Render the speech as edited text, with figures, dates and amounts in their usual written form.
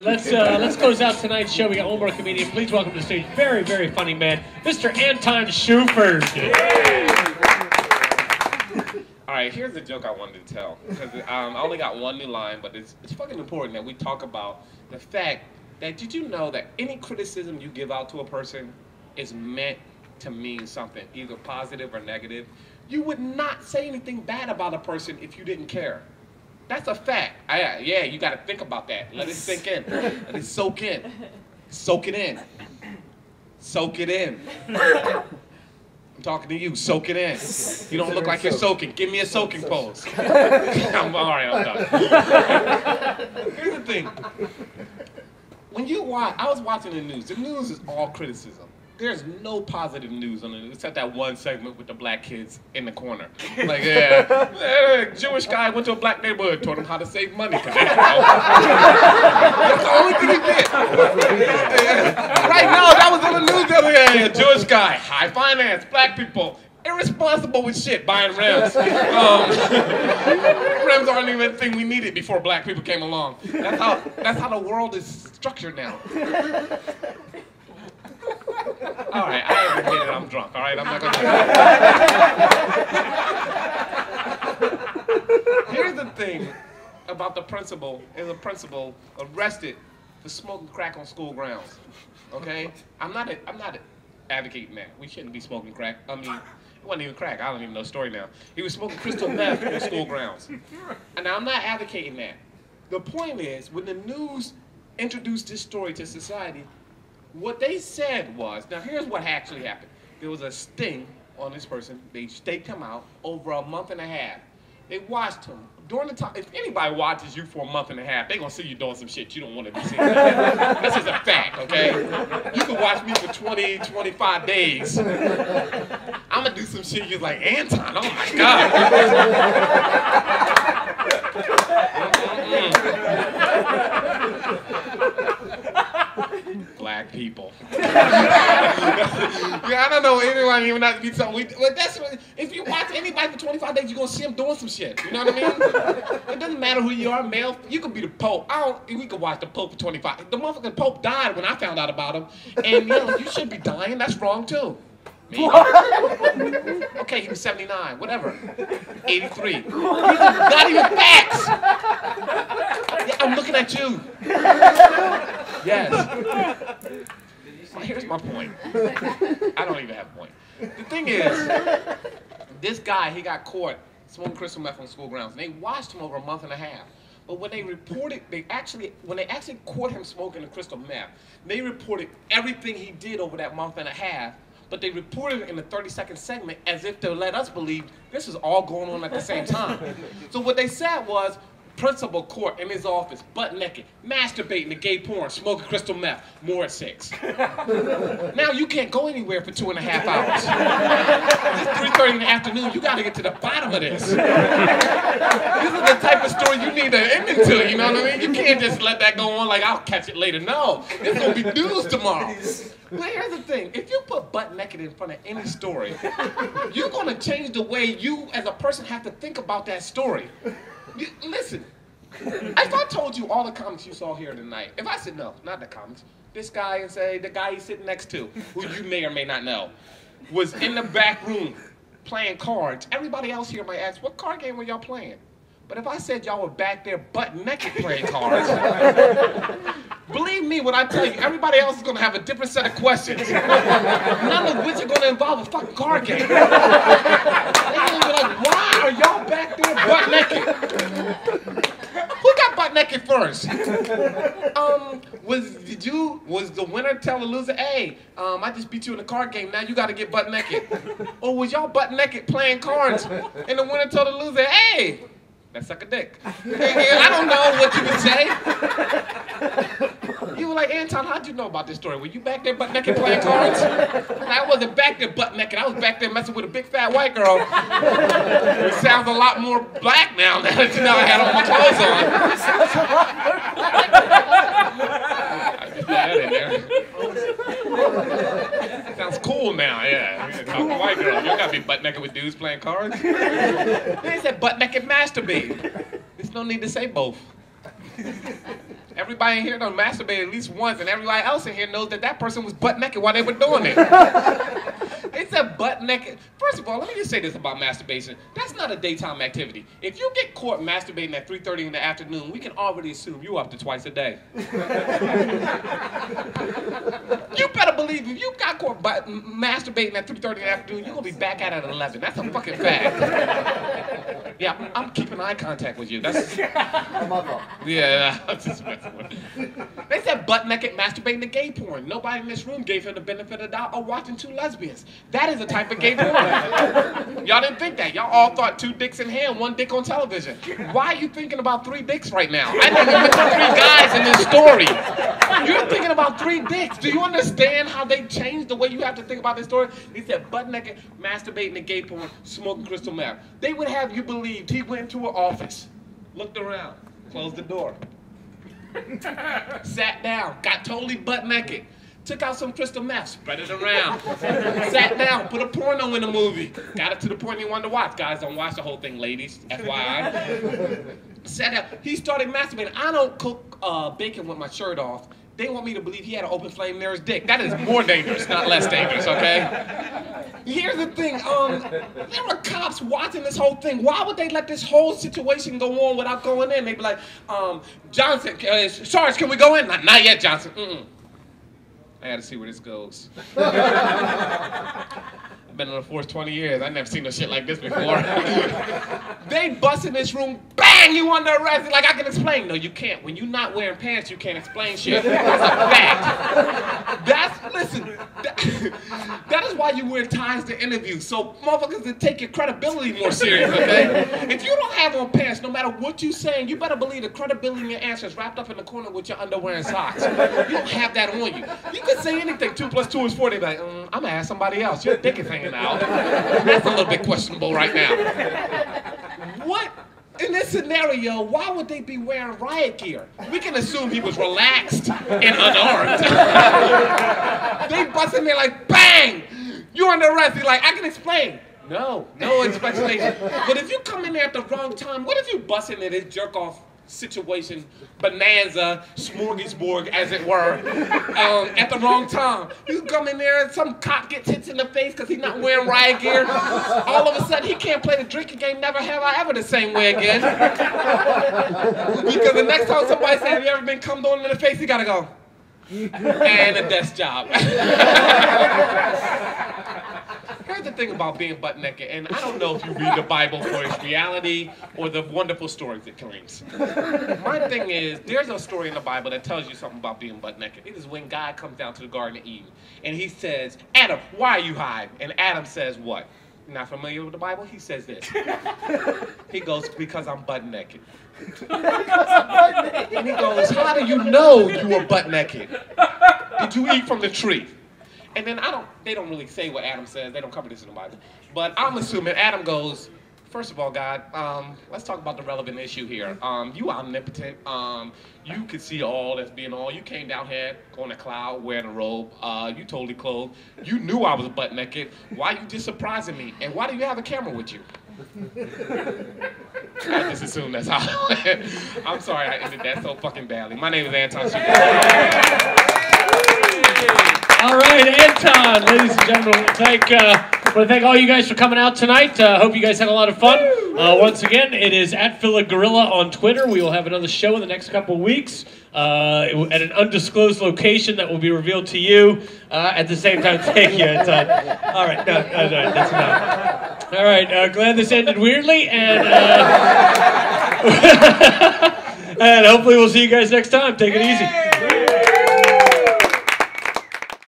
Let's close out tonight's show. We got one more comedian. Please welcome to the stage, very, very funny man, Mr. Anton Shuford. All right, here's the joke I wanted to tell. Because I only got one new line, but it's fucking important that we talk about the fact that did you know that any criticism you give out to a person is meant to mean something, either positive or negative? You would not say anything bad about a person if you didn't care. That's a fact. Yeah, you got to think about that. Let it sink in. Let it soak in. Soak it in. Soak it in. I'm talking to you. Soak it in. You don't look like you're soaking. Give me a soaking pose. All right, I'm done. Here's the thing. When you watch, I was watching the news. The news is all criticism. There's no positive news on it except that one segment with the black kids in the corner. Like, yeah, Jewish guy went to a black neighborhood, taught him how to save money. That's the only thing he did. Right now, that was on the news the other day. Jewish guy, high finance, black people, irresponsible with shit, buying rims. Rims aren't even a thing we needed before black people came along. That's how the world is structured now. All right, I admit it, I'm drunk, all right? I'm not gonna... Here's the thing about the principal, is a principal arrested for smoking crack on school grounds, okay? I'm not advocating that. We shouldn't be smoking crack. I mean, it wasn't even crack, I don't even know the story now. He was smoking crystal meth on school grounds. And I'm not advocating that. The point is, when the news introduced this story to society, what they said was, now here's what actually happened. There was a sting on this person. They staked him out over a month and a half. They watched him. During the time, if anybody watches you for a month and a half, they're gonna see you doing some shit you don't want to be seen. This is a fact, okay? You can watch me for 20, 25 days. I'm gonna do some shit you're like, Anton, oh my God. Black people. Yeah, I don't know anyone even not to be something. But that's what, if you watch anybody for 25 days, you're gonna see them doing some shit. You know what I mean? It doesn't matter who you are, male. You could be the Pope. We could watch the Pope for 25. The motherfucking Pope died when I found out about him, and you know you shouldn't be dying. That's wrong too. Me? Okay, he was 79, whatever. 83. These are not even facts. Yeah, I'm looking at you. Yes. Well, here's my point. I don't even have a point. The thing is, this guy, he got caught smoking crystal meth on school grounds, and they watched him over a month and a half. But when they reported, when they actually caught him smoking the crystal meth, they reported everything he did over that month and a half, but they reported it in the 30-second segment as if to let us believe this is all going on at the same time. So what they said was, principal caught in his office, butt naked, masturbating to gay porn, smoking crystal meth, more at 6. Now you can't go anywhere for 2.5 hours. It's 3:30 in the afternoon, you gotta get to the bottom of this. This is the type of story you need an ending to, you know what I mean? You can't just let that go on like, I'll catch it later. No, it's gonna be news tomorrow. But here's the thing, if you put butt naked in front of any story, you're gonna change the way you as a person have to think about that story. Listen, if I told you all the comics you saw here tonight, if I said, no, not the comics, this guy and say the guy he's sitting next to, who you may or may not know, was in the back room playing cards, everybody else here might ask, what card game were y'all playing? But if I said y'all were back there butt naked playing cards, believe me when I tell you, everybody else is going to have a different set of questions. None of which are going to involve a fucking card game. They're going to be like, why are y'all back there butt naked? Who got butt naked first? Was the winner tell the loser, hey, I just beat you in the card game, now you got to get butt naked? Or was y'all butt naked playing cards and the winner told the loser, hey, let's suck a dick? I don't know what you would say. You were like, Anton, how'd you know about this story? Were you back there butt naked playing cards? I wasn't back there butt naked. I was back there messing with a big fat white girl. It sounds a lot more black now that you know I had all my clothes on. I just put that in there. Sounds cool now, yeah. Talking to white girl. You gotta be butt naked with dudes playing cards. They said butt naked masturbate. There's no need to say both. Everybody in here done masturbated at least once, and everybody else in here knows that that person was butt naked while they were doing it. They said butt naked. First of all, let me just say this about masturbation. That's not a daytime activity. If you get caught masturbating at 3:30 in the afternoon, we can already assume you're up to twice a day. You better believe if you got caught masturbating at 3:30 in the afternoon, you're going to be back at it at 11. That's a fucking fact. Yeah, I'm keeping eye contact with you. That's... Yeah, I'm just messing with you. They said butt naked masturbating to gay porn. Nobody in this room gave him the benefit of the doubt of watching two lesbians. That is a type of gay porn. Y'all didn't think that. Y'all all thought 2 dicks in here and 1 dick on television. Why are you thinking about 3 dicks right now? I didn't even mention 3 guys in this story. You're thinking about 3 dicks. Do you understand how they changed the way you have to think about this story? They said butt naked masturbating to gay porn, smoking crystal meth. They would have you believe he went into an office, looked around, closed the door, sat down, got totally butt naked, took out some crystal meth, spread it around, sat down, put a porno in the movie, got it to the point he wanted to watch. Guys, don't watch the whole thing, ladies, FYI. Sat down, he started masturbating. I don't cook bacon with my shirt off. They want me to believe he had an open flame near his dick. That is more dangerous, not less dangerous, okay? Here's the thing, there were cops watching this whole thing. Why would they let this whole situation go on without going in? They'd be like, Johnson, Sarge, can we go in? Not yet, Johnson. I gotta see where this goes. I've been on the force 20 years. I've never seen no shit like this before. They bust in this room, bang, you under arrest. Like, I can explain. No, you can't. When you're not wearing pants, you can't explain shit. That's a fact. Listen, that is why you wear ties to interviews. So motherfuckers can take your credibility more serious, okay? If you don't have on pants, no matter what you're saying, you better believe the credibility in your answer is wrapped up in the corner with your underwear and socks. You don't have that on you. You can say anything. 2 + 2 is 4. They're like, I'm gonna ask somebody else. Your dick is hanging out. That's a little bit questionable right now. What? In this scenario, why would they be wearing riot gear? We can assume he was relaxed and unarmed. They bust in there like, bang! You're under arrest. He's like, I can explain. No explanation. But if you come in there at the wrong time, what if you bust in there this jerk-off situation, bonanza, smorgasbord, as it were, at the wrong time? You come in there and some cop gets hits in the face because he's not wearing riot gear. All of a sudden, he can't play the drinking game, never have I ever the same way again. Because the next time somebody says, have you ever been cummed on in the face, he gotta go, and a desk job. Here's the thing about being butt naked, and I don't know if you read the Bible for its reality or the wonderful stories it claims. My thing is, there's a story in the Bible that tells you something about being butt naked. It is when God comes down to the Garden of Eden, and he says, Adam, why are you hiding? And Adam says what? Not familiar with the Bible? He says this. He goes, because I'm butt naked. And he goes, how do you know you were butt naked? Did you eat from the tree? And then they don't really say what Adam says. They don't cover this in the Bible. But I'm assuming Adam goes, first of all, God, let's talk about the relevant issue here. You omnipotent. You could see all that's being all. You came down here on a cloud wearing a robe. You totally clothed. You knew I was butt naked. Why are you just surprising me? And why do you have a camera with you? I just assume that's how. I'm sorry I ended that so fucking badly. My name is Anton Shuford. All right, Anton, ladies and gentlemen, I want to thank all you guys for coming out tonight. Hope you guys had a lot of fun. Once again, it is at Phila Guerilla on Twitter. We will have another show in the next couple of weeks at an undisclosed location that will be revealed to you at the same time. Thank you, Anton. All right, no, that's enough. All right, glad this ended weirdly, and and hopefully we'll see you guys next time. Take it easy.